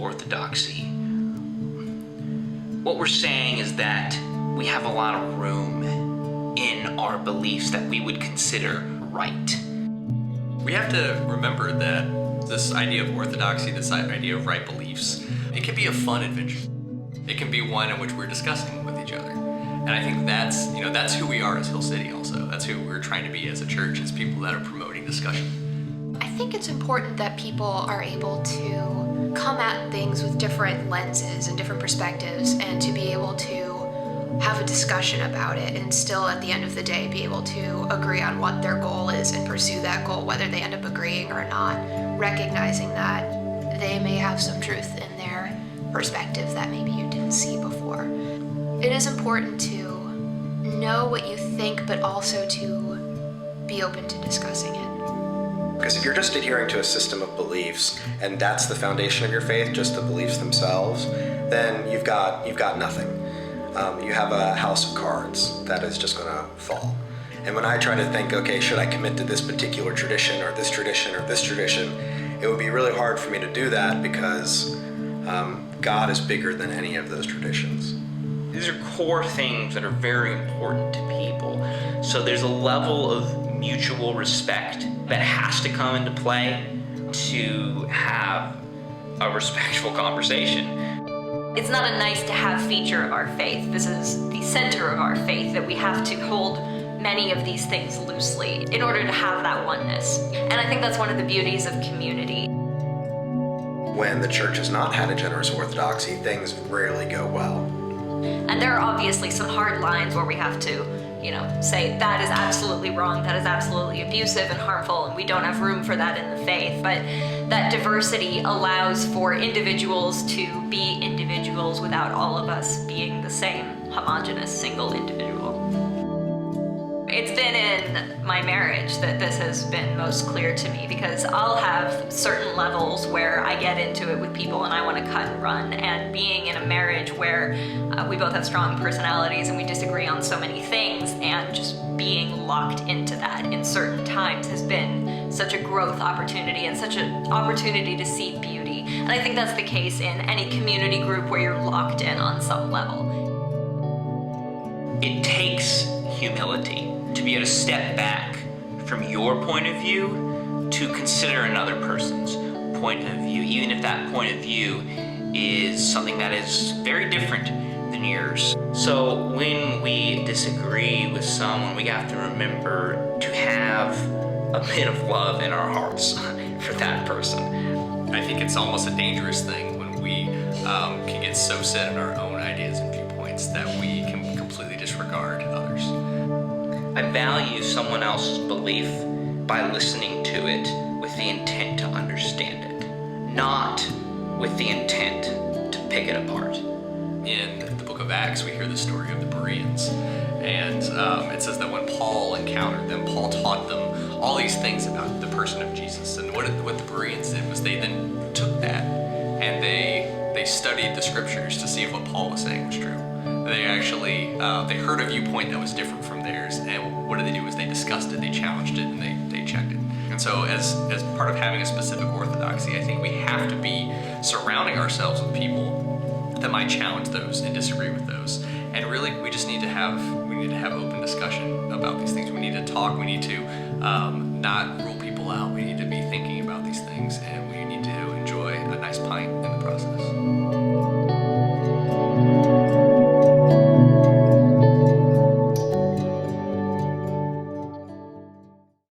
orthodoxy, what we're saying is that we have a lot of room in our beliefs that we would consider right. We have to remember that this idea of orthodoxy, this idea of right beliefs, it can be a fun adventure. It can be one in which we're discussing with each other. And I think that's who we are as Hill City also. That's who we're trying to be as a church, as people that are promoting discussion. I think it's important that people are able to come at things with different lenses and different perspectives, and to be able to have a discussion about it, and still at the end of the day be able to agree on what their goal is and pursue that goal, whether they end up agreeing or not, recognizing that they may have some truth in their perspective that maybe you didn't see before. It is important to know what you think, but also to be open to discussing it. Because if you're just adhering to a system of beliefs, and that's the foundation of your faith, just the beliefs themselves, then you've got nothing. You have a house of cards that is just going to fall. And when I try to think, okay, should I commit to this particular tradition or this tradition or this tradition, it would be really hard for me to do that, because God is bigger than any of those traditions. These are core things that are very important to people. So there's a level of mutual respect that has to come into play to have a respectful conversation. It's not a nice to have feature of our faith. This is the center of our faith, that we have to hold many of these things loosely in order to have that oneness. And I think that's one of the beauties of community. When the church has not had a generous orthodoxy, things rarely go well. And there are obviously some hard lines where we have to, say that is absolutely wrong, that is absolutely abusive and harmful, and we don't have room for that in the faith. But that diversity allows for individuals to be individuals without all of us being the same homogeneous single individual. It's been in my marriage that this has been most clear to me, because I'll have certain levels where I get into it with people and I want to cut and run, and being in a marriage where we both have strong personalities and we disagree on so many things, and just being locked into that in certain times has been such a growth opportunity and such an opportunity to see beauty. And I think that's the case in any community group where you're locked in on some level. It takes humility to be able to step back from your point of view to consider another person's point of view, even if that point of view is something that is very different than yours. So when we disagree with someone, we have to remember to have a bit of love in our hearts for that person. I think it's almost a dangerous thing when we can get so set in our own ideas and viewpoints that we can completely disregard others. I value someone else's belief by listening to it with the intent to understand it, not with the intent to pick it apart. In the book of Acts, we hear the story of the Bereans. And it says that when Paul encountered them, Paul taught them all these things about the person of Jesus. And what the Bereans did was they then took that and they studied the scriptures to see if what Paul was saying was true. They actually, they heard a viewpoint that was different from theirs, and what did they do is they discussed it, they challenged it, and they checked it. And so as part of having a specific orthodoxy, I think we have to be surrounding ourselves with people that might challenge those and disagree with those. And really, we need to have open discussion about these things. We need to talk, we need to not rule people out, we need